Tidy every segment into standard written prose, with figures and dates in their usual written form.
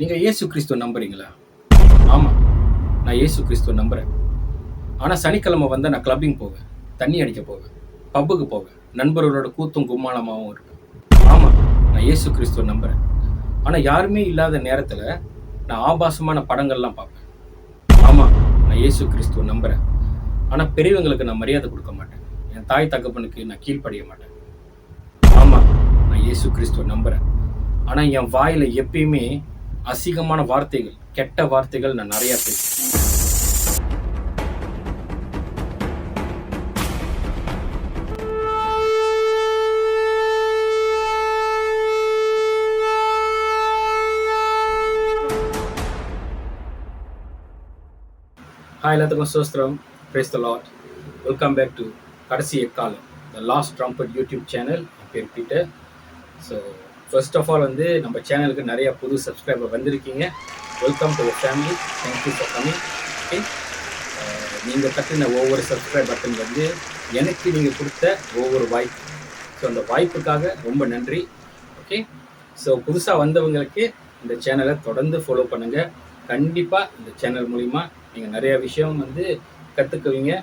நீங்கள் இயேசு கிறிஸ்துவ நம்புறீங்களா? ஆமாம், நான் இயேசு கிறிஸ்துவ நம்புகிறேன். ஆனால் சனிக்கிழமை வந்தால் நான் கிளப்பிங் போவேன், தண்ணி அடிக்க போவேன், பப்புக்கு போவேன், நண்பர்களோட கூத்தும் கும்மாளமாகவும் இருப்பேன். ஆமாம், நான் இயேசு கிறிஸ்துவ நம்புகிறேன். ஆனால் யாருமே இல்லாத நேரத்தில் நான் ஆபாசமான படங்கள்லாம் பார்ப்பேன். ஆமாம், நான் இயேசு கிறிஸ்துவ நம்புகிறேன். ஆனால் பெரியவங்களுக்கு நான் மரியாதை கொடுக்க மாட்டேன். என் தாய் தகப்பனுக்கு நான் கீழ்ப்படிய மாட்டேன். ஆமாம், நான் இயேசு கிறிஸ்துவ நம்புகிறேன். ஆனால் என் வாயில் எப்பயுமே அசிங்கமான வார்த்தைகள், கெட்ட வார்த்தைகள் நான் நிறையா பேசுவேன். ஹாய், எல்லாத்துக்கும் சோஸ்திரம். Praise the lord. Welcome back to கடைசி எக்காலம், the last trumpet YouTube channel. என் பேர் Peter. So first of all நம்ம சேனலுக்கு நிறையா புது சப்ஸ்கிரைபர் வந்திருக்கீங்க. Welcome to the family. Thank you for coming. Okay, நீங்கள் கட்டின ஒவ்வொரு சப்ஸ்கிரைப் பட்டன் எனக்கு நீங்கள் கொடுத்த ஒவ்வொரு வாய்ப்பு. ஸோ அந்த வாய்ப்புக்காக ரொம்ப நன்றி. ஓகே, ஸோ புதுசாக வந்தவங்களுக்கு இந்த சேனலை தொடர்ந்து ஃபாலோ பண்ணுங்கள். கண்டிப்பாக இந்த சேனல் மூலிமா நீங்கள் நிறைய விஷயம் கற்றுக்குவீங்க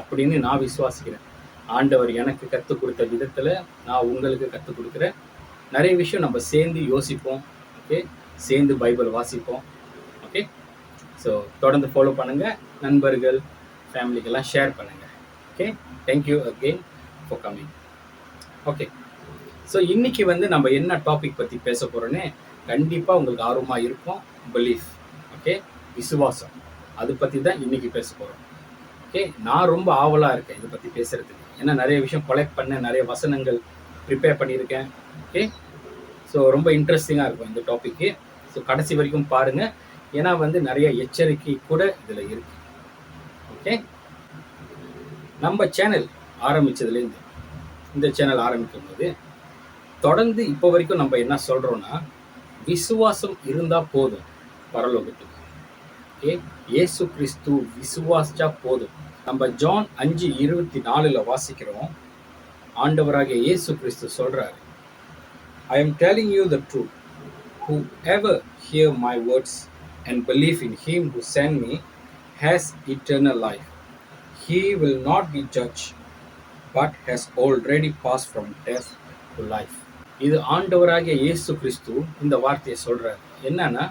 அப்படின்னு நான் விசுவாசிக்கிறேன். ஆண்டவர் எனக்கு கற்றுக் கொடுத்த விதத்தில் நான் உங்களுக்கு கற்றுக் கொடுக்குறேன். நிறைய விஷயம் நம்ம சேர்ந்து யோசிப்போம். ஓகே, சேர்ந்து பைபிள் வாசிப்போம். ஓகே, ஸோ தொடர்ந்து ஃபாலோ பண்ணுங்கள். நண்பர்கள், ஃபேமிலிக்கெல்லாம் ஷேர் பண்ணுங்கள். Okay, thank you again for coming. Okay, so இன்றைக்கி நம்ம என்ன டாபிக் பற்றி பேச போகிறோன்னே கண்டிப்பாக உங்களுக்கு ஆர்வமாக இருக்கும். பிலீஃப். ஓகே, விசுவாசம். அதை பற்றி தான் இன்றைக்கி பேச போகிறோம். ஓகே, நான் ரொம்ப ஆவலாக இருக்கேன் இதை பற்றி பேசுகிறதுக்கு. ஏன்னா நிறைய விஷயம் கலெக்ட் பண்ணேன், நிறைய வசனங்கள் ப்ரிப்பேர் பண்ணியிருக்கேன். ஓகே, ஸோ ரொம்ப இன்ட்ரெஸ்டிங்காக இருக்கும் இந்த டாப்பிக்கு. ஸோ கடைசி வரைக்கும் பாருங்கள். ஏன்னா நிறைய எச்சரிக்கை கூட இதில் இருக்குது. ஓகே, நம்ம சேனல் ஆரம்பித்ததுலேருந்து, இந்த சேனல் ஆரம்பிக்கும் போது தொடர்ந்து இப்போ வரைக்கும் நம்ம என்ன சொல்கிறோன்னா, விசுவாசம் இருந்தால் போதும் பரலோகத்துக்கு. ஓகே, இயேசு கிறிஸ்து விசுவாசிச்சா போதும். நம்ம ஜான் 5:24 வாசிக்கிறோம். ஆண்டவராகிய இயேசு கிறிஸ்து சொல்றாரு, I am telling you the truth. Whoever hear my words and believe in him who sent me has eternal life. He will not be judged, but has already passed from death to life. இது ஆண்டவராகிய இயேசு கிறிஸ்து இந்த வார்த்தையை சொல்றாரு. என்னன்னா,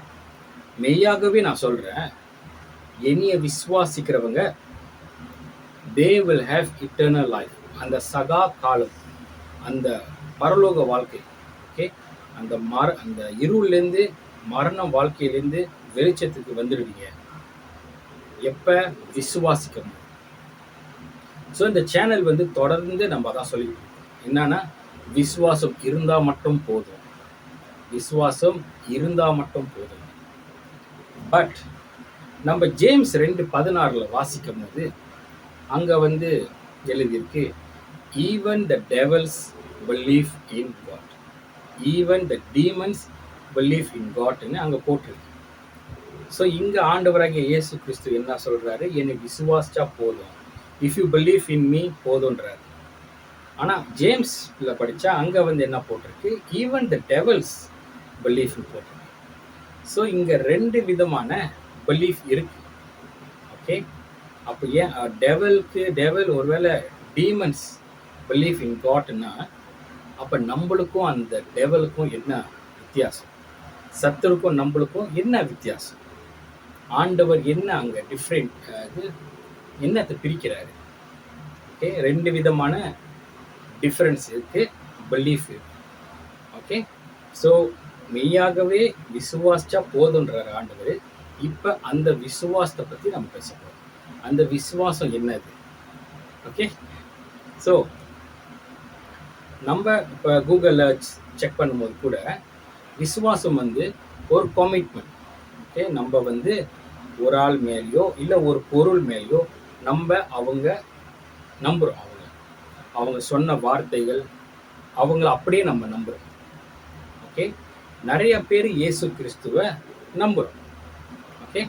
மெய்யாகவே நான் சொல்றேன், என்னைய விசுவாசிக்கிறவங்க they will have eternal life. அந்த சகா காலம், அந்த பரலோக வாழ்க்கை. ஓகே, அந்த இருளிலேருந்து மரண வாழ்க்கையிலேருந்து வெளிச்சத்துக்கு வந்துடுவீங்க எப்போ விசுவாசிக்கணும். ஸோ இந்த சேனல் தொடர்ந்து நம்ம தான் சொல்லிக்கிட்டு இருக்கோம். என்னன்னா, விசுவாசம் இருந்தால் மட்டும் போதும், விசுவாசம் இருந்தால் மட்டும் போதும். பட் நம்ம ஜேம்ஸ் 2:16 வாசிக்கும் போது அங்கே எழுதியிருக்கு, even the devils believe in God, even the demons believe in காட்னு அங்கே போட்டிருக்கு. ஸோ இங்கே ஆண்டவராகிய இயேசு கிறிஸ்து என்ன சொல்கிறாரு, என்னை விசுவாசிச்சா போதும், if you believe in me போதுன்றாரு. ஆனால் ஜேம்ஸில் படித்தா அங்கே என்ன போட்டிருக்கு, even the devils believe in போட்டிருக்கு. ஸோ இங்கே 2 விதமான பிலீஃப் இருக்கு. ஓகே, அப்போ ஏன் டெவல் ஒருவேளை டீமன்ஸ் பிலீஃப் இன் காட்னா, அப்போ நம்மளுக்கும் அந்த டெவலுக்கும் என்ன வித்தியாசம்? சத்துருக்கும் நம்மளுக்கும் என்ன வித்தியாசம்? ஆண்டவர் என்ன அங்கே டிஃப்ரெண்ட் என்னத்தை பிரிக்கிறாரு? ஓகே, 2 விதமான டிஃப்ரென்ஸ் இருக்கு, பிலீஃப் இருக்கு. ஓகே, ஸோ மெய்யாகவே விசுவாசிச்சா போதுன்றார் ஆண்டவர். இப்போ அந்த விசுவாசத்தை பற்றி நம்ம பேச போகிறோம். அந்த விசுவாசம் என்னது? ஓகே, ஸோ நம்ம இப்போ கூகுளில் செக் பண்ணும்போது கூட விசுவாசம் ஒரு கமிட்மெண்ட். ஓகே, நம்ம ஒரு ஆள் மேலேயோ இல்லை ஒரு பொருள் மேலேயோ அவங்க நம்புகிறோம். அவங்க சொன்ன வார்த்தைகள் அவங்கள அப்படியே நம்ம நம்புகிறோம். ஓகே, நிறைய பேர் இயேசு கிறிஸ்துவை நம்புகிறோம். ஓகே,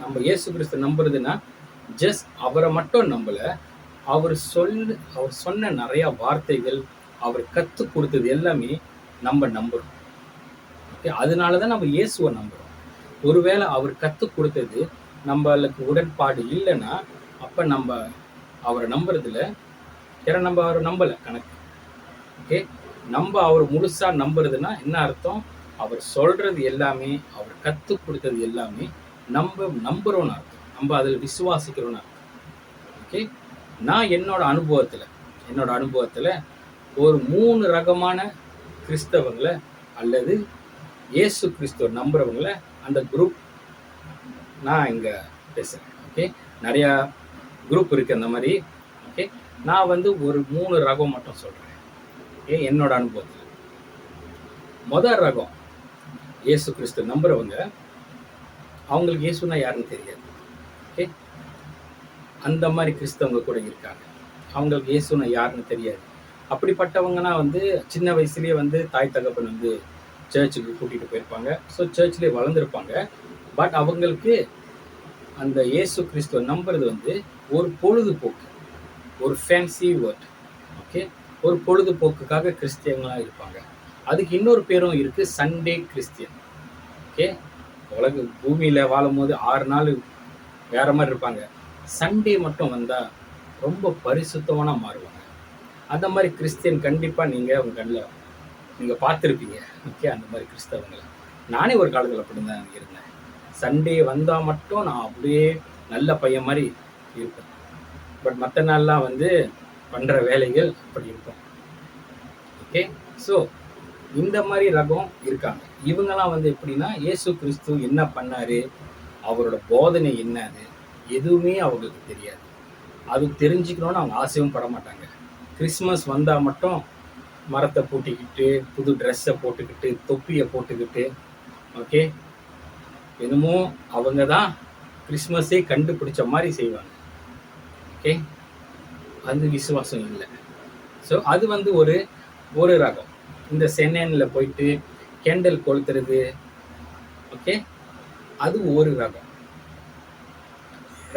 நம்ம இயேசு கிறிஸ்து நம்புறதுன்னா ஜஸ்ட் அவரை மட்டும் நம்பலை, அவர் சொன்ன நிறையா வார்த்தைகள், அவர் கற்றுக் கொடுத்தது எல்லாமே நம்ம நம்புகிறோம். அதனால தான் நம்ம இயேசுவை நம்புகிறோம். ஒருவேளை அவர் கற்றுக் கொடுத்தது நம்மளுக்கு உடன்பாடு இல்லைன்னா, அப்போ நம்ம அவரை நம்புறதில்ல. ஏன்னா நம்ம அவரை நம்பலை கணக்கு. ஓகே, நம்ம அவர் முழுசா நம்புறதுன்னா என்ன அர்த்தம்? அவர் சொல்றது எல்லாமே, அவர் கற்றுக் கொடுத்தது எல்லாமே நம்ம நம்புறோம்னு அர்த்தம். நம்ம அதில் விசுவாசிக்கிறோம்னு அர்த்தம். ஓகே, நான் என்னோட அனுபவத்தில் ஒரு 3 ரகமான கிறிஸ்தவங்களை அல்லது இயேசு கிறிஸ்துவ நம்புறவங்களை அந்த குரூப் நான் இங்கே பேசுகிறேன். ஓகே, நிறையா குரூப் இருக்குது அந்த மாதிரி. ஓகே, நான் வந்து ஒரு 3 ரகம் மட்டும் சொல்கிறேன். ஓகே, என்னோட அனுபவத்தில் முதல் ரகம் இயேசு கிறிஸ்து நம்புறவங்க, அவங்களுக்கு இயேசுனா யாருன்னு தெரியாது. ஓகே, அந்த மாதிரி கிறிஸ்தவங்க கூட இருக்காங்க, அவங்களுக்கு இயேசுனா யாருன்னு தெரியாது. அப்படிப்பட்டவங்கன்னா வந்து சின்ன வயசுலேயே வந்து தாய் தகப்பன் வந்து சர்ச்சுக்கு கூட்டிகிட்டு போயிருப்பாங்க. ஸோ சர்ச்லேயே வளர்ந்துருப்பாங்க. பட் அவங்களுக்கு அந்த இயேசு கிறிஸ்துவ நம்புறது வந்து ஒரு பொழுதுபோக்கு, ஒரு ஃபேன்சி வேர்ட். ஓகே, ஒரு பொழுதுபோக்குக்காக கிறிஸ்டியன்களாக இருப்பாங்க. அதுக்கு இன்னொரு பேரும் இருக்குது, சண்டே கிறிஸ்டியன். ஓகே, உலக பூமியில் வாழும் போது 6 நாள் வேற மாதிரி இருப்பாங்க. சண்டே மட்டும் வந்தால் ரொம்ப பரிசுத்தமான மாறுவாங்க. அந்த மாதிரி கிறிஸ்டியன் கண்டிப்பாக நீங்கள் உங்கள் கண்ணில் நீங்கள் பார்த்துருப்பீங்க. ஓகே, அந்த மாதிரி கிறிஸ்தவங்களை நானே ஒரு காலத்தில் அப்படி தான் இருந்தேன். சண்டே வந்தால் மட்டும் நான் அப்படியே நல்ல பையன் மாதிரி இருப்பேன். பட் மற்ற நாள்லாம் வந்து பண்ணுற வேலைகள் அப்படி இருக்கும். ஓகே, ஸோ இந்த மாதிரி ரகம் இருக்காங்க. இவங்கெல்லாம் வந்து எப்படின்னா, இயேசு கிறிஸ்து என்ன பண்ணார், அவரோட போதனை என்னது எதுவுமே அவங்களுக்கு தெரியாது. அது தெரிஞ்சுக்கணுன்னு அவங்க ஆசையும் பட மாட்டாங்க. கிறிஸ்மஸ் வந்தால் மட்டும் மரத்தை பூட்டிக்கிட்டு, புது ட்ரெஸ்ஸை போட்டுக்கிட்டு, தொப்பியை போட்டுக்கிட்டு, ஓகே, என்னமோ அவங்க தான் கிறிஸ்மஸே கண்டுபிடிச்ச மாதிரி செய்வாங்க. ஓகே, அது விசுவாசம் இல்லை. ஸோ அது வந்து ஒரு ரகம். இந்த சென்னனில் போயிட்டு கேண்டல் கொளுத்துறது, ஓகே, அது ஒரு ரகம்.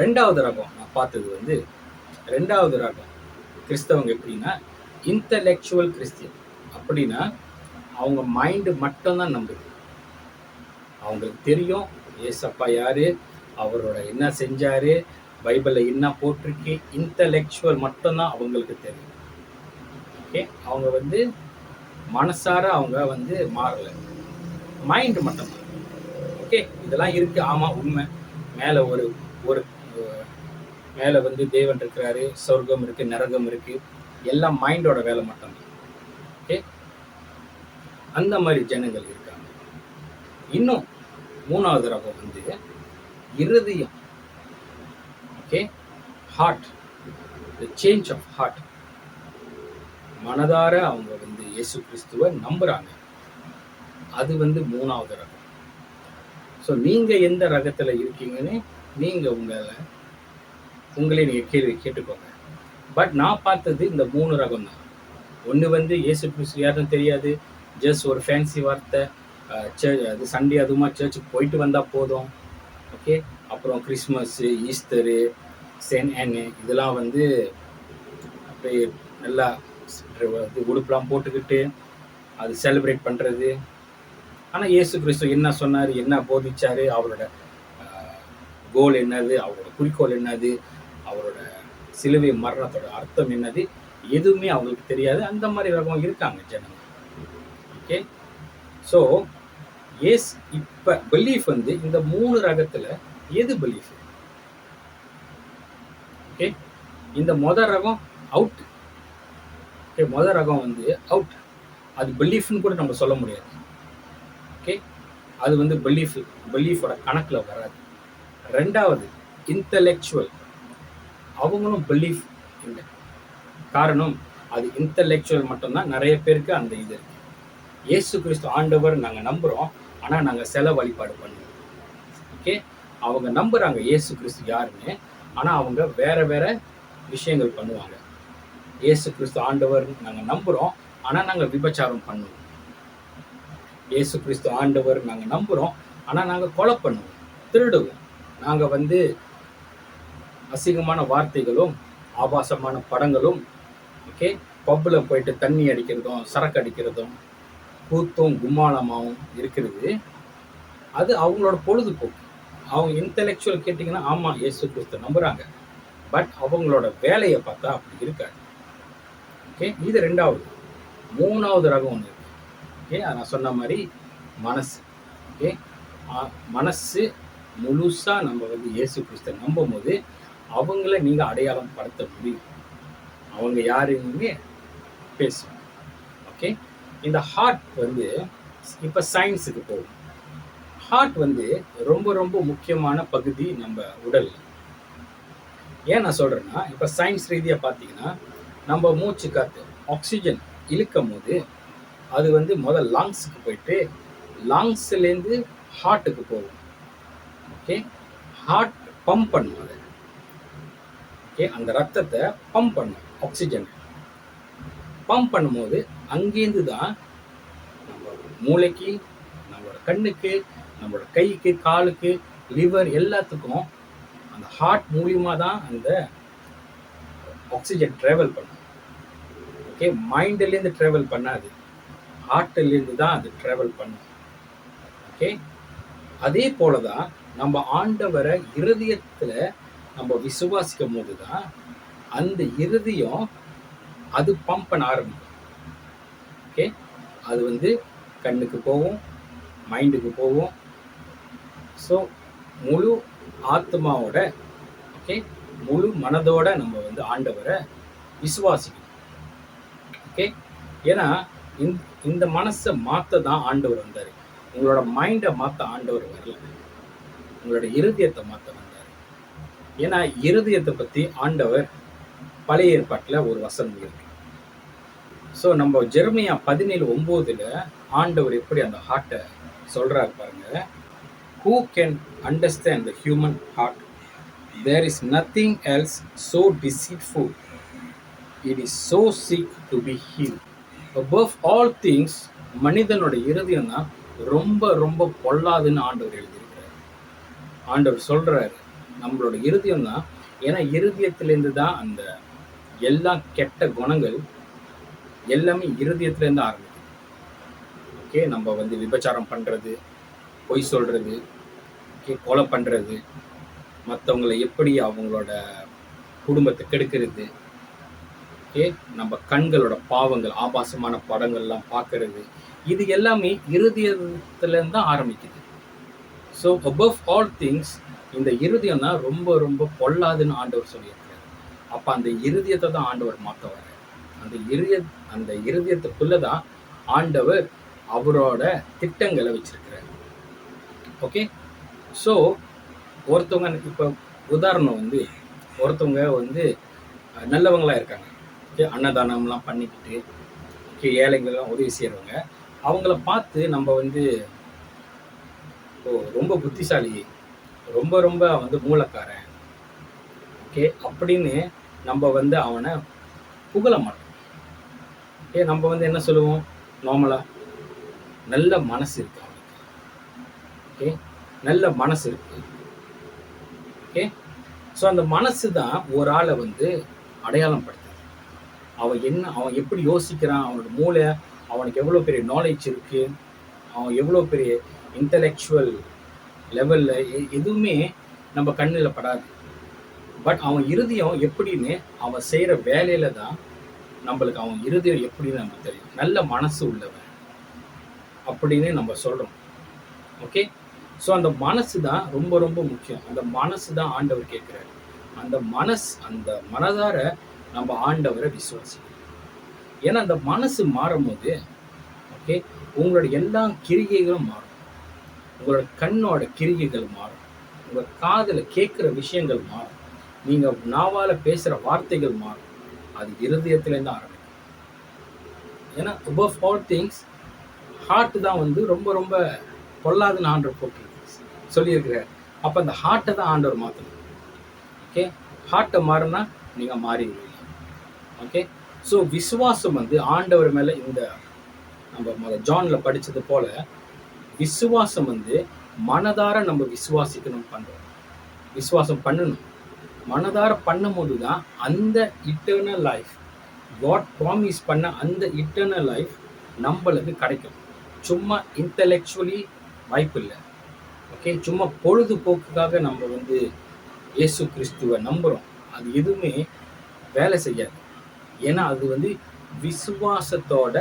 ரெண்டாவது ரகம் நான் பார்த்தது வந்து, ரெண்டாவது ரகம் கிறிஸ்தவங்க எப்படின்னா, இன்டலெக்சுவல் கிறிஸ்டியன். அப்படின்னா அவங்க மைண்டு மட்டும்தான் நம்புது. அவங்களுக்கு தெரியும் ஏசப்பா யாரு, அவரோட என்ன செஞ்சாரு, பைபிளில் என்ன போட்டிருக்கு, இன்டலெக்சுவல் மட்டும்தான் அவங்களுக்கு தெரியும். ஓகே, அவங்க வந்து மனசார அவங்க வந்து மாறலை, மைண்டு மட்டும்தான். ஓகே, இதெல்லாம் இருக்கு, ஆமாம் உண்மை. மேலே ஒரு ஒரு மேலே வந்து தேவன் இருக்கிறாரு, சொர்க்கம் இருக்குது, நரகம் இருக்குது, எல்லாம் மைண்டோட வேலை மட்டும்தான். ஓகே, அந்த மாதிரி ஜனங்கள் இருக்காங்க. இன்னும் மூணாவது ரகம் வந்து இருதயம். Okay, heart, the change of heart. மனதார அவங்க வந்து இயேசு கிறிஸ்துவை நம்புறாங்க. அது வந்து மூணாவது ரகம். ஸோ நீங்கள் எந்த ரகத்தில் இருக்கீங்கன்னு நீங்கள் உங்களே நீங்கள் கேள்வி கேட்டுக்கோங்க. பட் நான் பார்த்தது இந்த 3 ரகம் தான். ஒன்று வந்து இயேசு கிறிஸ்து யாருன்னு தெரியாது, ஜஸ்ட் ஒரு ஃபேன்சி வார்த்தை. அது சண்டே அதுமா சர்ச்சுக்கு போயிட்டு வந்தால் போதும். ஓகே, அப்புறம் கிறிஸ்மஸ்ஸு, ஈஸ்டரு, சென்ட் இதெல்லாம் வந்து அப்படியே நல்லா உடுப்பெலாம் போட்டுக்கிட்டு அது செலிப்ரேட் பண்ணுறது. ஆனால் இயேசு கிறிஸ்து என்ன சொன்னார், என்ன போதிச்சார், அவரோட கோல் என்னது, அவரோட குறிக்கோள் என்னது, அவரோட சிலுவை மரணத்தோட அர்த்தம் என்னது, எதுவுமே அவங்களுக்கு தெரியாது. அந்த மாதிரி ரகம் இருக்காங்க ஜனங்க. ஓகே, ஸோ இப்போ பிலீஃப் வந்து இந்த 3 ரகத்தில் எது பிலீஃப்? ஓகே, இந்த மொதல் ரகம் அவுட். ஓகே, மொதல் ரகம் வந்து அவுட். அது பிலீஃப்னு கூட நம்ம சொல்ல முடியாது. ஓகே, அது வந்து பிலீஃபோட கணக்கில் வராது. ரெண்டாவது இன்டலெக்சுவல், அவங்களும் பிலீஃப் இல்லை. காரணம், அது இன்டலெக்சுவல் மட்டும்தான். நிறைய பேருக்கு அந்த இது இருக்கு. இயேசு கிறிஸ்து ஆண்டவர் நாங்கள் நம்புகிறோம், ஆனால் நாங்கள் செல வழிபாடு பண்ணுவோம். ஓகே, அவங்க நம்புகிறாங்க இயேசு கிறிஸ்து யாருன்னு, ஆனால் அவங்க வேற வேற விஷயங்கள் பண்ணுவாங்க. இயேசு கிறிஸ்து ஆண்டவர் நாங்கள் நம்புகிறோம், ஆனால் நாங்கள் விபச்சாரம் பண்ணுவோம். இயேசு கிறிஸ்து ஆண்டவர் நாங்கள் நம்புகிறோம், ஆனால் நாங்கள் கொலை பண்ணுவோம், திருடுவோம். நாங்கள் வந்து அசிங்கமான வார்த்தைகளும் ஆபாசமான படங்களும், ஓகே, பப்பில் போயிட்டு தண்ணி அடிக்கிறதும் சரக்கு அடிக்கிறதும், கூத்தும் கும்மாளமாகவும் இருக்கிறது. அது அவங்களோட பொழுதுபோக்கு. அவங்க இன்டெலெக்சுவல் கேட்டிங்கன்னா, ஆமாம் இயேசு கிறிஸ்து நம்புகிறாங்க. பட் அவங்களோட வேலையை பார்த்தா அப்படி இருக்காது. ஓகே, இது 2வது. 3வது ரகம் ஒன்று இருக்கு. ஓகே, நான் சொன்ன மாதிரி மனசு. ஓகே, மனசு முழுசாக நம்ம வந்து இயேசு கிறிஸ்துவை நம்பும் போது அவங்கள நீங்கள் அடையாளம் படுத்த முடியும். அவங்க யாருன்னு பேசும். ஓகே, இந்த ஹார்ட் வந்து இப்போ சயின்ஸுக்கு போகும். ஹார்ட் வந்து ரொம்ப ரொம்ப முக்கியமான பகுதி நம்ம உடல். ஏன் நான் சொல்கிறேன்னா, இப்போ சயின்ஸ் ரீதியாக பார்த்தீங்கன்னா, நம்ம மூச்சு காற்று ஆக்சிஜன் இழுக்கும் போது அது வந்து முதல் லங்ஸுக்கு போயிட்டு லங்ஸ்லேருந்து ஹார்ட்டுக்கு போகும். ஓகே, ஹார்ட் பம்ப் பண்ணும் அதை. ஓகே, அந்த ரத்தத்தை பம்ப் பண்ணும். ஆக்சிஜன் பம்ப் பண்ணும்போது அங்கேருந்து தான் நம்ம மூளைக்கு, நம்மளோட கண்ணுக்கு, நம்மளோட கைக்கு, காலுக்கு, லிவர் எல்லாத்துக்கும் அந்த ஹார்ட் மூலியமாக தான் அந்த ஆக்சிஜன் ட்ராவல் பண்ணும். ஓகே, மைண்ட்லேருந்து ட்ராவல் பண்ணாது, ஹார்ட்லேருந்து தான் அது ட்ராவல் பண்ணும். ஓகே, அதே போல தான் நம்ம ஆண்டவரை இருதயத்தில் நம்ம விசுவாசிக்கும் போது தான் அந்த இருதயம் அது பம்ப் பண்ண ஆரம்பிக்கும். ஓகே, அது வந்து கண்ணுக்கு போகும், மைண்டுக்கு போகும். ஸோ முழு ஆத்மாவோட, ஓகே, முழு மனதோட நம்ம வந்து ஆண்டவரை விசுவாசிக்கணும். ஓகே, ஏன்னா இந்த மனசை மாற்ற தான் ஆண்டவர் வந்தார். உங்களோட மைண்டை மாற்ற ஆண்டவர் வரல, உங்களோட இருதயத்தை மாற்ற வந்தார். ஏன்னா இருதயத்தை பற்றி ஆண்டவர் பழைய ஏற்பாட்டில் ஒரு வசனம் இருக்கு. ஸோ நம்ம ஜெரமியா 17:9 ஆண்டவர் எப்படி அந்த ஹார்ட்டை சொல்கிறாரு பாருங்க. Who can understand the human heart? There is nothing else so deceitful. It is so sick to be healed. Above all things, மனிதனோட இருதயம் தான் ரொம்ப ரொம்ப பொல்லாதுன்னு ஆண்டவர் எழுதியிருக்கிறார். ஆண்டவர் சொல்றாரு நம்மளோட இருதயம் தான். ஏன்னா இருதயத்திலேருந்து தான் அந்த எல்லா கெட்ட குணங்கள் எல்லாமே இருதயத்திலேருந்து ஆரம்பிக்குது. ஓகே, நம்ம வந்து விபச்சாரம் பண்ணுறது, பொய் சொல்கிறது, ஓகே, கொலை பண்ணுறது, மற்றவங்களை எப்படி அவங்களோட குடும்பத்தை கெடுக்கிறது, ஓகே, நம்ம கண்களோட பாவங்கள், ஆபாசமான படங்கள்லாம் பார்க்கறது, இது எல்லாமே இருதயத்திலேருந்து தான் ஆரம்பிக்குது. ஸோ above all things இந்த இருதயம் தான் ரொம்ப ரொம்ப பொல்லாதுன்னு ஆண்டவர் சொல்லியிருக்கிறார். அப்போ அந்த இருதயத்தை தான் ஆண்டவர் மாற்ற வர. அந்த இருதயத்துக்குள்ளே தான் ஆண்டவர் அவரோட திட்டங்களை வச்சிருக்கிறார். ஓகே, ஸோ ஒருத்தவங்க இப்போ உதாரணம் வந்து ஒருத்தவங்க வந்து நல்லவங்களாக இருக்காங்க. ஓகே, அன்னதானம்லாம் பண்ணிக்கிட்டு, ஓகே, ஏழைங்கள்லாம் உதவி செய்கிறவங்க, அவங்கள பார்த்து நம்ம வந்து ரொம்ப புத்திசாலி, ரொம்ப ரொம்ப வந்து மூலக்காரன், ஓகே அப்படின்னு நம்ம வந்து அவனை புகழ மாட்டோம். ஓகே, நம்ம வந்து என்ன சொல்லுவோம், நார்மலாக நல்ல மனசு இருக்கு அவனுக்கு, ஓகே, நல்ல மனசு இருக்கு. ஓகே, ஸோ அந்த மனசு தான் ஒரு ஆளை வந்து அடையாளம் படுத்துது. அவன் எப்படி யோசிக்கிறான், அவனோட மூளை, அவனுக்கு எவ்வளோ பெரிய நாலேஜ் இருக்குது, அவன் எவ்வளோ பெரிய இன்டலெக்சுவல் லெவலில் எதுவுமே நம்ம கண்ணில் படாது. பட் அவன் இருதயம் எப்படின்னு அவன் செய்கிற வேலையில தான் நம்மளுக்கு அவன் இருதயம் எப்படின்னு நமக்கு தெரியும். நல்ல மனசு உள்ளவன் அப்படின்னு நம்ம சொல்கிறோம். ஓகே, ஸோ அந்த மனசு தான் ரொம்ப ரொம்ப முக்கியம். அந்த மனசு தான் ஆண்டவர் கேட்குறாரு. அந்த மனதார நம்ம ஆண்டவரை விசுவாசிக்கணும். ஏன்னா அந்த மனசு மாறும்போது, ஓகே, உங்களோட எல்லா கிரிகைகளும் மாறும். உங்களோட கண்ணோட கிரிகைகள் மாறும், உங்கள் காதில் கேட்குற விஷயங்கள் மாறும், நீங்கள் நாவால் பேசுகிற வார்த்தைகள் மாறும். அது இருதயத்துலேருந்து ஆரம்பிக்கும். ஏன்னா above all things ஹார்ட் தான் வந்து ரொம்ப ரொம்ப பொல்லாதுன்னு ஆண்டவர் போட்டு சொல்லியிருக்கிறார். அப்போ அந்த ஹார்ட்டை தான் ஆண்டவர் மாற்றணும். ஓகே, ஹார்ட்டை மாறினா நீங்கள் மாறிடுவீங்க. ஓகே, ஸோ விசுவாசம் வந்து ஆண்டவர் மேலே இந்த நம்ம ஜானில் படித்தது போல் விசுவாசம் வந்து மனதார நம்ம விசுவாசிக்கணும், விசுவாசம் பண்ணணும். மனதார பண்ணும்போது தான் அந்த இட்டர்னல் லைஃப், காட் ப்ராமிஸ் பண்ண அந்த இட்டர்னல் லைஃப் நம்மளுக்கு கிடைக்கும். சும்மா இன்டலெக்சுவலி வாய்ப்பு இல்லை. ஓகே, சும்மா பொழுதுபோக்குக்காக நம்ம வந்து இயேசு கிறிஸ்துவை நம்புகிறோம், அது எதுவுமே வேலை செய்யாது. ஏன்னா அது வந்து விசுவாசத்தோட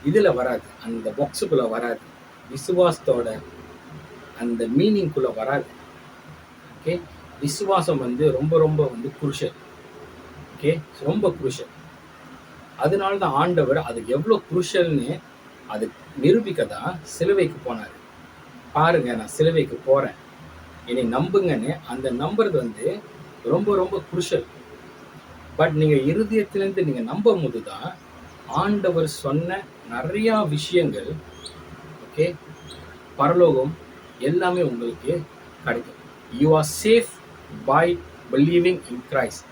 இதில் வராது, அந்த பாக்ஸுக்குள்ளே வராது, விசுவாசத்தோட அந்த மீனிங்குள்ளே வராது. ஓகே, விசுவாசம் வந்து ரொம்ப ரொம்ப வந்து குருஷல். ஓகே, ரொம்ப குருஷல். அதனால தான் ஆண்டவர் அது எவ்வளோ குருஷல்னு அது நிரூபிக்க தான் சிலுவைக்கு போனார். பாருங்க, நான் சிலுவைக்கு போகிறேன், என்னை நம்புங்கன்னு அந்த நம்புறது வந்து ரொம்ப ரொம்ப குருஷல். பட் நீங்கள் இருதயத்திலேருந்து நீங்கள் நம்பும் போது தான் ஆண்டவர் சொன்ன நிறையா விஷயங்கள், ஓகே, பரலோகம் எல்லாமே உங்களுக்கு கிடைக்கும். You are safe by believing in Christ.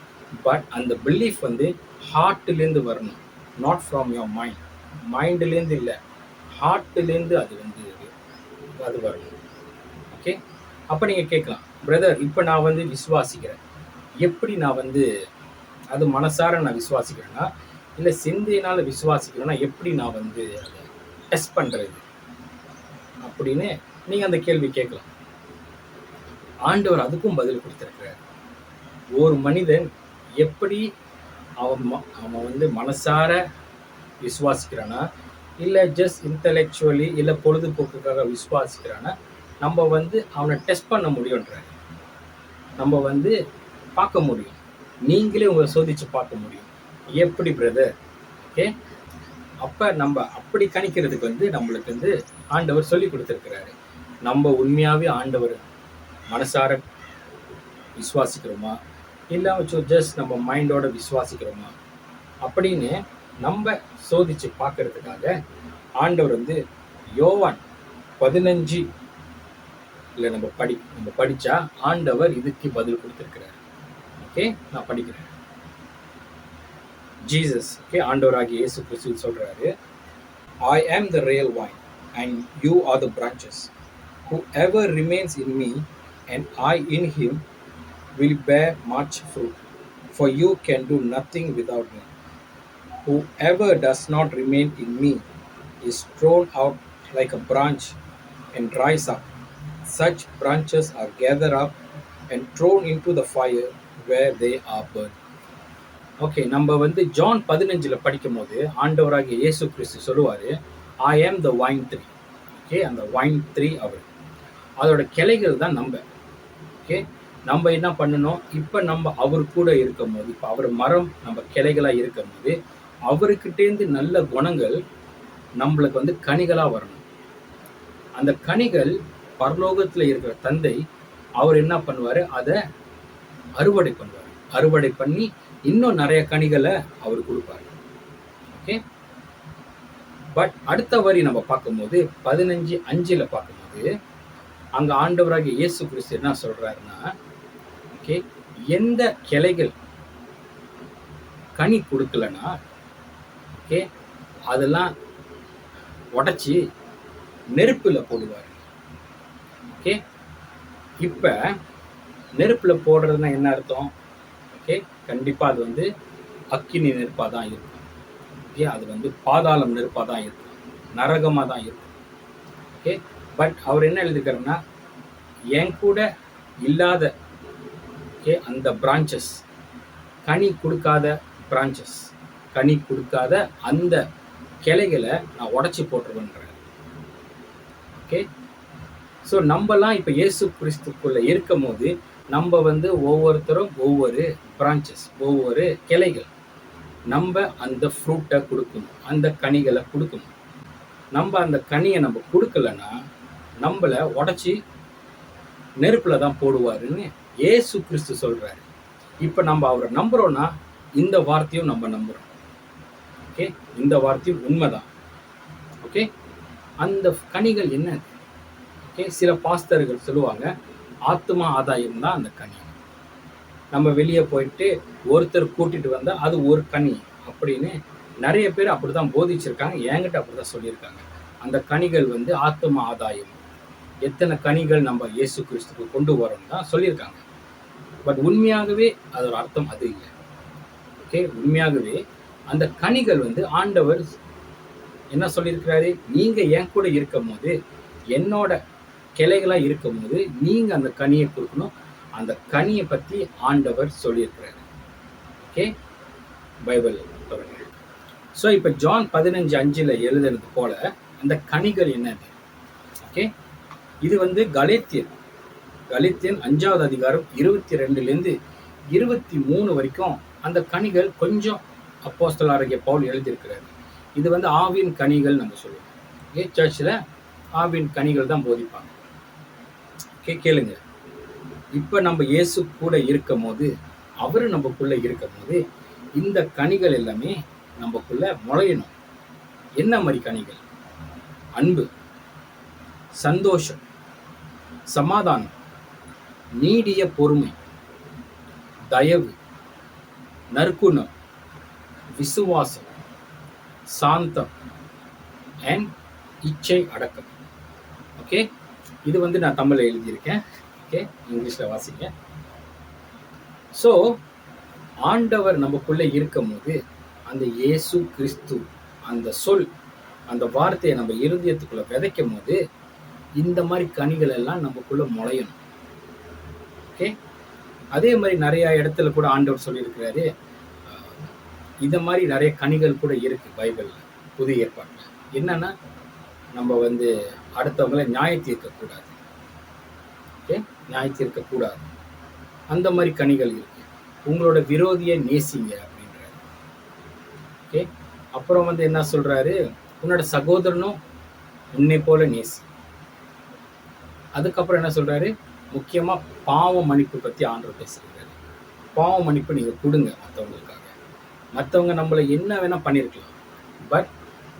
But அந்த பிலீஃப் வந்து ஹார்ட்லேருந்து வரணும், நாட் ஃப்ரம் யுவர் மைண்ட். மைண்ட்லேருந்து இல்லை, ஹார்ட்லேருந்து அது வந்து அது வரணும். ஓகே, அப்போ நீங்கள் கேட்கலாம், பிரதர் இப்போ நான் வந்து விசுவாசிக்கிறேன், எப்படி நான் வந்து அது மனசார நான் விசுவாசிக்கிறேன்னா இல்லை சிந்தையினால் விசுவாசிக்கிறேன்னா எப்படி நான் வந்து அதை டெஸ்ட் பண்ணுறது அப்படின்னு நீங்கள் அந்த கேள்வி கேட்கலாம். ஆண்டவர் அதுக்கும் பதில் கொடுத்துருக்கிறார். ஒரு மனிதன் எப்படி அவன் வந்து மனசார விசுவாசிக்கிறானா இல்லை ஜஸ்ட் இன்டலெக்சுவலி இல்லை பொழுதுபோக்குக்காக விசுவாசிக்கிறானா நம்ம வந்து அவனை டெஸ்ட் பண்ண முடியுன்றார். நம்ம வந்து பார்க்க முடியும், நீங்களே உங்களை சோதித்து பார்க்க முடியும். எப்படி பிரதர்? ஓகே, அப்போ நம்ம அப்படி கணிக்கிறதுக்கு வந்து நம்மளுக்கு வந்து ஆண்டவர் சொல்லி கொடுத்துருக்கிறாரு. நம்ம உண்மையாகவே ஆண்டவர் மனசார விசுவாசிக்கிறோமா இல்லை ஜஸ்ட் நம்ம மைண்டோட விசுவாசிக்கிறோமா அப்படின்னு நம்ம சோதித்து பார்க்கறதுக்காக ஆண்டவர் வந்து யோவான் 15 நம்ம படித்தா ஆண்டவர் இதுக்கு பதில் கொடுத்துருக்கிறார். ஓகே, நான் படிக்கிறேன். ஜீசஸ், ஓகே, ஆண்டவராகிய இயேசு கிறிஸ்து சொல்றாரு, I am the real vine and you are the branches. Whoever remains in me and I in him will bear much fruit, for you can do nothing without me. Whoever does not remain in me is thrown out like a branch and dries up. Such branches are gathered up and thrown into the fire where they are burned. Okay, நம்ம வந்து John 15 படிக்கும் போது ஆண்டவராகிய இயேசு கிறிஸ்து சொல்லுவார், I am the vine tree. Okay, அந்த vine tree அவர், அதோட கிளைகள் தான் நம்ம. ஓகே, நம்ம என்ன பண்ணணும், இப்போ நம்ம அவர் கூட இருக்கும் போது, இப்போ அவர் மரம் நம்ம கிளைகளாக இருக்கும் போது அவர்கிட்டேருந்து நல்ல குணங்கள் நம்மளுக்கு வந்து கனிகளாக வரணும். அந்த கனிகள் பரலோகத்தில் இருக்கிற தந்தை அவர் என்ன பண்ணுவார், அதை அறுவடை பண்ணுவார். அறுவடை பண்ணி இன்னும் நிறைய கனிகளை அவர் கொடுப்பார். ஓகே, பட் அடுத்த வரி நம்ம பார்க்கும்போது 15:5 பார்க்கும்போது அங்கே ஆண்டவராகிய இயேசு கிறிஸ்து என்ன சொல்றாருன்னா, ஓகே, எந்த கிளைகள் கனி கொடுக்கலன்னா ஓகே அதெல்லாம் உடச்சி நெருப்பில் போடுவார். ஓகே, இப்போ நெருப்பில் போடுறதுன்னா என்ன அர்த்தம்? ஓகே, கண்டிப்பாக அது வந்து அக்கினி நெருப்பாக தான் இருக்கும். ஓகே, அது வந்து பாதாளம் நெருப்பாக தான் இருக்கும், நரகமாக தான் இருக்கும். ஓகே, பட் அவர் என்ன எழுதிக்கிறாருன்னா, என் கூட இல்லாத ஓகே அந்த பிரான்ச்சஸ், கனி கொடுக்காத பிரான்ச்சஸ், கனி கொடுக்காத அந்த கிளைகளை நான் உடச்சி போட்டுருவேன்றேன். ஓகே, ஸோ நம்மலாம் இப்போ இயேசு கிறிஸ்துக்குள்ளே இருக்கும் போது நம்ம வந்து ஒவ்வொருத்தரும் ஒவ்வொரு பிரான்ச்சஸ், ஒவ்வொரு கிளைகள், நம்ம அந்த ஃப்ரூட்டை கொடுக்கணும், அந்த கனிகளை கொடுக்கணும். நம்ம அந்த கனியை நம்ம கொடுக்கலன்னா நம்மளை உடச்சி நெருப்பில் தான் போடுவாருன்னு இயேசு கிறிஸ்து சொல்கிறாரு. இப்போ நம்ம அவரை நம்புகிறோன்னா இந்த வார்த்தையும் நம்ம நம்புகிறோம். ஓகே, இந்த வார்த்தையும் உண்மைதான். ஓகே, அந்த கனிகள் என்ன? ஓகே, சில பாஸ்தர்கள் சொல்லுவாங்க ஆத்மா ஆதாயம் தான் அந்த கனி. நம்ம வெளியே போயிட்டு ஒருத்தர் கூட்டிகிட்டு வந்தால் அது ஒரு கனி அப்படின்னு நிறைய பேர் அப்படி தான் போதிச்சிருக்காங்க, என்கிட்ட அப்படி தான் சொல்லியிருக்காங்க. அந்த கனிகள் வந்து ஆத்மா ஆதாயம். எத்தனை கனிகள் நம்ம இயேசு கிறிஸ்துக்கு கொண்டு வரோம் தான் சொல்லியிருக்காங்க. பட் உண்மையாகவே அதோட அர்த்தம் அது இல்லை. ஓகே, உண்மையாகவே அந்த கனிகள் வந்து ஆண்டவர் என்ன சொல்லியிருக்கிறாரு? நீங்க என் கூட இருக்கும் போது, என்னோட கிளைகளா இருக்கும் போது நீங்க அந்த கனியை கொடுக்கணும். அந்த கனியை பத்தி ஆண்டவர் சொல்லியிருக்கிறாரு. ஓகே, பைபிள் பாருங்க. ஸோ இப்போ ஜான் 15:5 எழுதுனது போல அந்த கனிகள் என்னது? ஓகே, இது வந்து கலேத்தியன் 5வது அதிகாரம் 22லேருந்து 23 வரைக்கும் அந்த கனிகள் கொஞ்சம் அப்போஸ்தலராகிய பவுல் எழுதியிருக்கிறாரு. இது வந்து ஆவின் கனிகள் நம்ம சொல்லுவோம். ஓகே, சர்ச்சில் ஆவின் கனிகள் தான் போதிப்பாங்க. ஓகே, கேளுங்க. இப்போ நம்ம இயேசு கூட இருக்கும் போது, அவரு நமக்குள்ள இருக்கும் போது இந்த கனிகள் எல்லாமே நமக்குள்ள முளையணும். என்ன மாதிரி கனிகள்? அன்பு, சந்தோஷம், சமாதானம், நீடிய பொறுமை, தயவு, நற்குணம், விசுவாசம், சாந்தம் அண்ட் இச்சை அடக்கம். ஓகே, இது வந்து நான் தமிழில் எழுதியிருக்கேன். ஓகே, இங்கிலீஷில் வாசிங்க. ஸோ ஆண்டவர் நமக்குள்ளே இருக்கும் போது அந்த இயேசு கிறிஸ்து அந்த சொல், அந்த வார்த்தையை நம்ம இருதயத்துக்குள்ள விதைக்கும் போது இந்த மாதிரி கனிகள் எல்லாம் நமக்குள்ள முளையணும். ஓகே, அதே மாதிரி நிறைய இடத்துல கூட ஆண்டவர் சொல்லியிருக்கிறாரு. இந்த மாதிரி நிறைய கனிகள் கூட இருக்கு பைபிள்ல, புதிய ஏற்பாட்டில். என்னன்னா, நம்ம வந்து அடுத்தவங்களை நியாய தீர்க்கக்கூடாது. ஓகே, நியாய தீர்க்கக்கூடாது. அந்த மாதிரி கனிகள் இருக்கு. உங்களோட விரோதியை நேசிங்க அப்படின்றாரு. ஓகே, அப்புறம் வந்து என்ன சொல்றாரு? உன்னோட சகோதரனும் உன்னை போல நேசி. அதுக்கப்புறம் என்ன சொல்றாரு? முக்கியமா பாவ மன்னிப்பு பத்தி ஆண்டவர் பேசுறாரு. பாவ மன்னிப்பு நீங்க கொடுங்க மற்றவங்களுக்காக. மற்றவங்க நம்மளை என்ன வேணா பண்ணியிருக்கலாம், பட்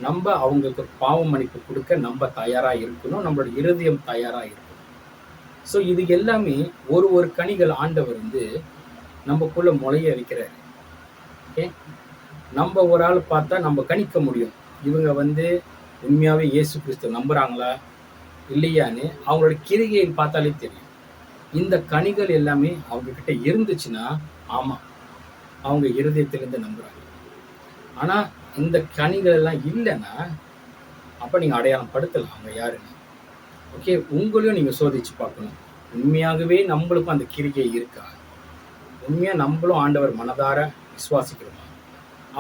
நம்ம அவங்களுக்கு பாவ மன்னிப்பு கொடுக்க நம்ம தயாரா இருக்கணும். நம்மளோட இருதயம் தயாரா இருக்கணும். ஸோ இது எல்லாமே ஒரு கனிகள் ஆண்டவர் வந்து நமக்குள்ள முளைய வைக்கிறாரு. ஓகே, நம்ம ஒரு ஆள் பார்த்தா நம்ம கணிக்க முடியும், இவங்க வந்து உண்மையாவே இயேசு கிறிஸ்து நம்புறாங்களா இல்லையான்னு அவங்களோட கிரிகையை பார்த்தாலே தெரியும். இந்த கனிகள் எல்லாமே அவங்க கிட்ட இருந்துச்சுன்னா ஆமா, அவங்க இருதயத்திலிருந்து நம்புறாங்க. ஆனா இந்த கனிகள் எல்லாம் இல்லைன்னா அப்ப நீங்க அடையாளம் படுத்தலாம் அவங்க யாருன்னு. ஓகே, உங்களையும் நீங்க சோதிச்சு பார்க்கணும். உண்மையாகவே நம்மளுக்கும் அந்த கிரிகை இருக்கா? உண்மையா நம்மளும் ஆண்டவர் மனதார விசுவாசிக்கிறோமா?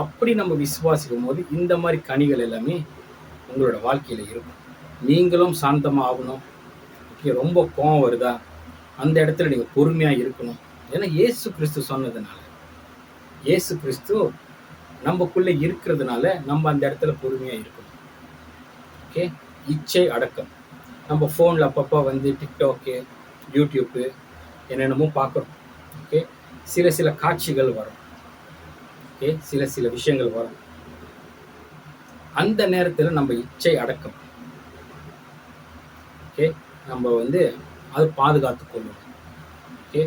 அப்படி நம்ம விசுவாசிக்கும் போது இந்த மாதிரி கனிகள் எல்லாமே உங்களோட வாழ்க்கையில இருக்கும். நீங்களும் சாந்தமா ஆகணும். ஓகே, ரொம்ப கோவம் வருதா, அந்த இடத்துல நீங்க பொறுமையா இருக்கணும். ஏன்னா இயேசு கிறிஸ்து சொன்னதுனால, இயேசு கிறிஸ்து நமக்குள்ள இருக்கிறதுனால நம்ம அந்த இடத்துல பொறுமையா இருக்கணும். ஓகே, இச்சை அடக்கம். நம்ம ஃபோனில் அப்பப்போ வந்து டிக்டாக்கு, யூடியூப்பு என்னென்னமோ பார்க்குறோம். ஓகே, சில காட்சிகள் வரும். ஓகே, சில விஷயங்கள் வரும். அந்த நேரத்தில் நம்ம இச்சை அடக்கம். ஓகே, நம்ம வந்து அது பாதுகாத்து கொள்ளணும். ஓகே,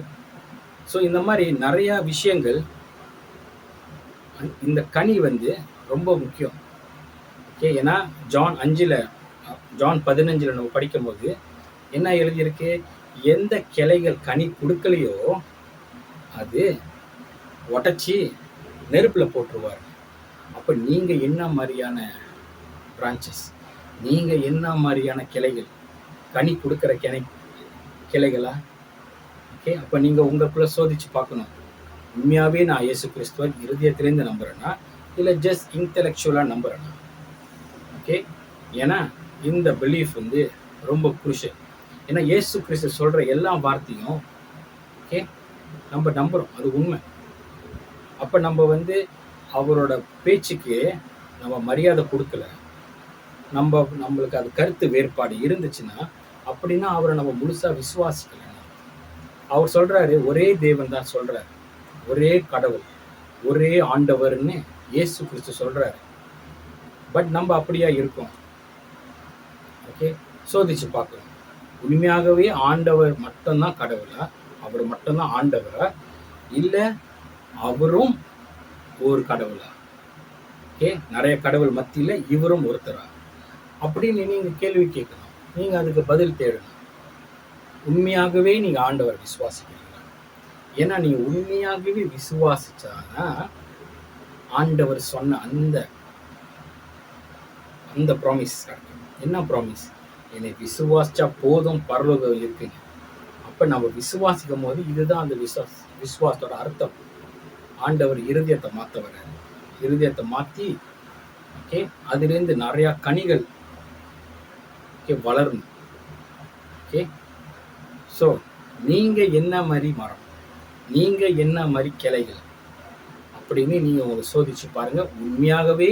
ஸோ இந்த மாதிரி நிறையா விஷயங்கள், இந்த கனி வந்து ரொம்ப முக்கியம். ஓகே, ஏன்னா ஜான் 15 நம்ம படிக்கும்போது என்ன எழுதியிருக்கு? எந்த கிளைகள் கனி கொடுக்கலையோ அது உடச்சி நெருப்பில் போட்டுருவார். அப்போ நீங்கள் என்ன மாதிரியான பிரான்ச்சஸ், நீங்கள் என்ன மாதிரியான கிளைகள், கனி கொடுக்குற கிளைகளா? ஓகே, அப்போ நீங்கள் உங்களுக்குள்ள சோதிச்சு பார்க்கணும். உண்மையாகவே நான் இயேசு கிறிஸ்துவ இருதயத்திலேருந்து நம்புகிறேன்னா இல்லை ஜஸ்ட் இன்டெலெக்சுவலாக நம்புகிறேன்னா? ஓகே, ஏன்னா இந்த பிலீஃப் வந்து ரொம்ப குருஷியல். ஏன்னா இயேசு கிறிஸ்து சொல்கிற எல்லா வார்த்தையும் ஓகே நம்ம நம்புகிறோம், அது உண்மை. அப்போ நம்ம வந்து அவரோட பேச்சுக்கு நம்ம மரியாதை கொடுக்கல, நம்மளுக்கு அது கருத்து வேறுபாடு இருந்துச்சுன்னா அப்படின்னா அவரை நம்ம முழுசாக விசுவாசிக்கல. அவர் சொல்கிறாரு ஒரே தேவன் தான் சொல்கிறாரு, ஒரே கடவுள், ஒரே ஆண்டவர்னு இயேசு கிறிஸ்து சொல்கிறாரு. பட் நம்ம அப்படியா இருக்கோம்? ஓகே, சோதிச்சு பார்க்கணும். உண்மையாகவே ஆண்டவர் மட்டும்தான் கடவுளா, அவர் மட்டும்தான் ஆண்டவரா, இல்லை அவரும் ஒரு கடவுளா? ஓகே, நிறைய கடவுள் மத்தியில் இவரும் ஒருத்தரா அப்படின்னு நீங்கள் கேள்வி கேட்கணும். நீங்கள் அதுக்கு பதில் தேடணும். உண்மையாகவே நீங்கள் ஆண்டவர் விசுவாசிக்கிறீங்களா? ஏன்னா நீங்கள் உண்மையாகவே விசுவாசிச்சாதான் ஆண்டவர் சொன்ன அந்த இந்த ப்ராமிஸ் கிடைக்கும். என்ன ப்ராமிஸ்? என்னை விசுவாசிச்சா போதும், பரலோகம் இருக்குங்க. அப்போ நம்ம விசுவாசிக்கும் போது இதுதான் அந்த விசுவாசத்தோட அர்த்தம். ஆண்டவர் இருதயத்தை மாற்ற வர்றாரு. இருதயத்தை மாற்றி ஓகே அதிலிருந்து நிறையா கனிகள் ஓகே வளரணும். ஓகே ஸோ நீங்கள் என்ன மாதிரி மரம், நீங்கள் என்ன மாதிரி கிளைகள் அப்படின்னு நீங்கள் உங்களை சோதிச்சு பாருங்கள். உண்மையாகவே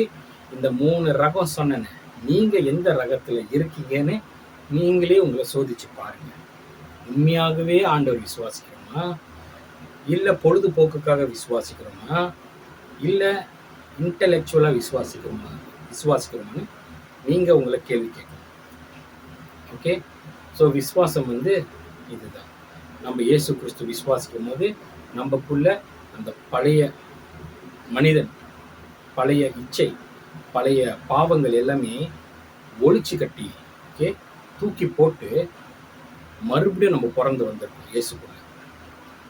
இந்த 3 ரகம் சொன்னேன்னு நீங்கள் எந்த ரகத்தில் இருக்கீங்கன்னு நீங்களே உங்களை சோதிச்சு பாருங்கள். உண்மையாகவே ஆண்டவர் விசுவாசிக்கிறோமா, இல்லை பொழுதுபோக்குக்காக விசுவாசிக்கிறோமா, இல்லை இன்டலெக்சுவலாக விசுவாசிக்கிறோமான்னு நீங்கள் உங்களை கேள்வி கேட்கணும். ஓகே ஸோ விசுவாசம் இதுதான். நம்ம இயேசு கிறிஸ்து விசுவாசிக்கும் போது நமக்குள்ள அந்த பழைய மனிதன், பழைய இச்சை, பழைய பாவங்கள் எல்லாமே ஒழிச்சு கட்டி ஓகே தூக்கி போட்டு மறுபடியும் நம்ம பிறந்து வந்திருக்கோம் இயேசுக்குள்ள.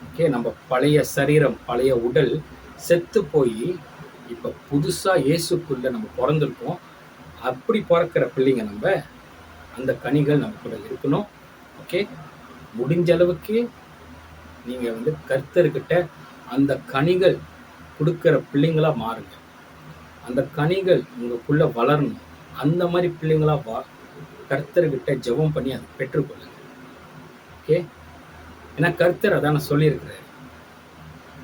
ஓகே நம்ம பழைய சரீரம், பழைய உடல் செத்து போய் இப்போ புதுசாக இயேசுக்குள்ள நம்ம பிறந்திருக்கோம். அப்படி பிறக்கிற பிள்ளைங்க நம்ம அந்த கனிகள் நமக்குள்ள இருக்கணும். ஓகே முடிஞ்ச அளவுக்கு நீங்கள் கர்த்தர்கிட்ட அந்த கனிகள் கொடுக்குற பிள்ளைங்களா மாறுங்க. அந்த கனிகள் உங்களுக்குள்ள வளரணும். அந்த மாதிரி பிள்ளைங்களா கர்த்தர்கிட்ட ஜெபம் பண்ணி அதை பெற்றுக்கொள்ளுங்க. ஓகே ஏன்னா கர்த்தர் அதான சொல்லியிருக்கிறாரு.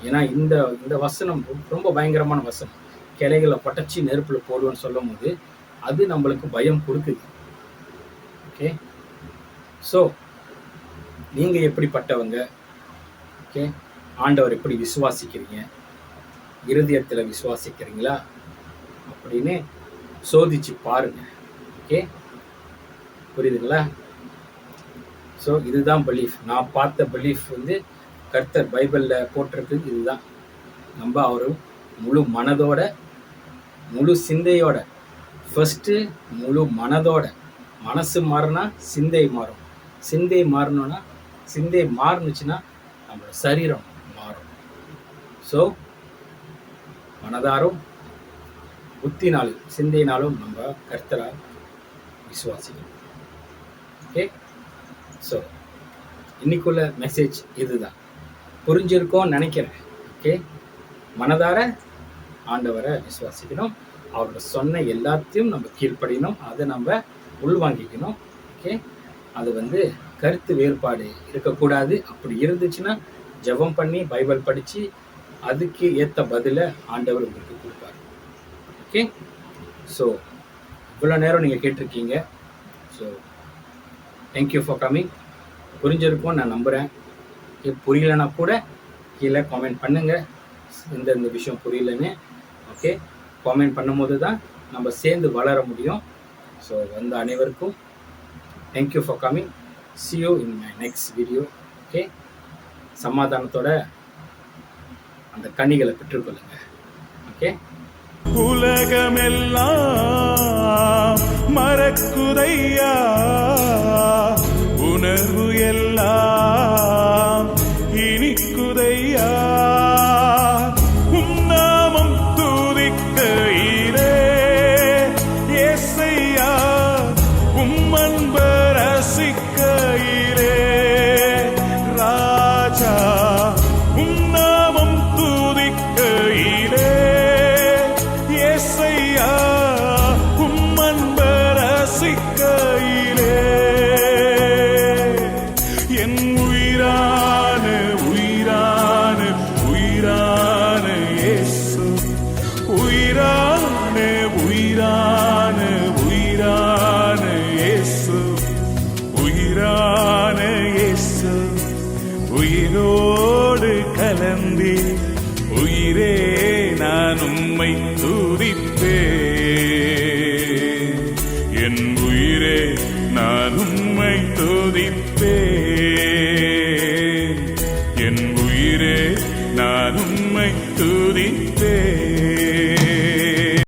ஏன்னா இந்த வசனம் ரொம்ப பயங்கரமான வசனம். கிளைகளை பட்டச்சி நெருப்பில் போடுவோன்னு சொல்லும் போது அது நம்மளுக்கு பயம் கொடுக்குது. ஓகே ஸோ நீங்கள் எப்படிப்பட்டவங்க, ஓகே ஆண்டவர் எப்படி விசுவாசிக்கிறீங்க, இருதயத்தில் விசுவாசிக்கிறீங்களா அப்படின்னு சோதிச்சு பாருங்க. ஓகே புரியுதுங்களா? ஸோ இதுதான் பிலீஃப். நான் பார்த்த பிலீஃப் கர்த்தர் பைபிளில் போட்டிருக்கு. இதுதான் நம்ம அவர் முழு மனதோட, முழு சிந்தையோட, ஃபஸ்ட்டு முழு மனதோட, மனசு மாறினா சிந்தை மாறும், சிந்தை மாறணும்னா, சிந்தை மாறுனுச்சுன்னா நம்மளோட சரீரம் மாறும். ஸோ மனதாரும் புத்தினாலும் சிந்தையினாலும் நம்ம கர்த்தரை விசுவாசிக்கணும். ஓகே ஸோ இன்னைக்குள்ள மெசேஜ் இதுதான். புரிஞ்சிருக்கோன்னு நினைக்கிறேன். ஓகே மனதார ஆண்டவரை விசுவாசிக்கணும். அவரோட சொன்ன எல்லாத்தையும் நம்ம கீழ்ப்படியணும். அதை நம்ம உள்வாங்கிக்கணும். ஓகே அது கருத்து வேறுபாடு இருக்கக்கூடாது. அப்படி இருந்துச்சுன்னா ஜெபம் பண்ணி பைபிள் படித்து அதுக்கு ஏற்ற பதிலை ஆண்டவர் உங்களுக்கு கொடுப்பார். ஓகே ஸோ இவ்வளோ நேரம் நீங்கள் கேட்டிருக்கீங்க. So thank you for coming. புரிஞ்சிருக்கும்னு நான் நம்புகிறேன். புரியலைன்னா கூட கீழே காமெண்ட் பண்ணுங்கள். இந்த விஷயம் புரியலன்னு ஓகே காமெண்ட் பண்ணும்போது தான் நம்ம சேர்ந்து வளர முடியும். ஸோ வந்த அனைவருக்கும் thank you for coming. see you in my next video. Okay சமாதானத்தோட அந்த கனிகளை பெற்றுக்கொள்ளுங்க. ஓகே உலகமெல்லாம் மறக்குதையா, உணர்வு எல்லாம் இனிக்குதையா, உன்னாமம் துதிக்கையிலே ஏசையா, உம்மன்ப ரசிக்கையிலே ராஜா, உன்னாமம் துதிக்கையிலே ஏசையா, உம்மன்ப ரசிக்கையிலே என் உயிரான உயிரான உயிரான இயேசு, உயிரான உயிரான உயிரான இயேசு, உயிரான இயேசு, உயிரோடு கலந்தி உயிரே நான் உம்மை துதிப்பேன், என் உயிரே நான் உம்மை துதிப்பேன்.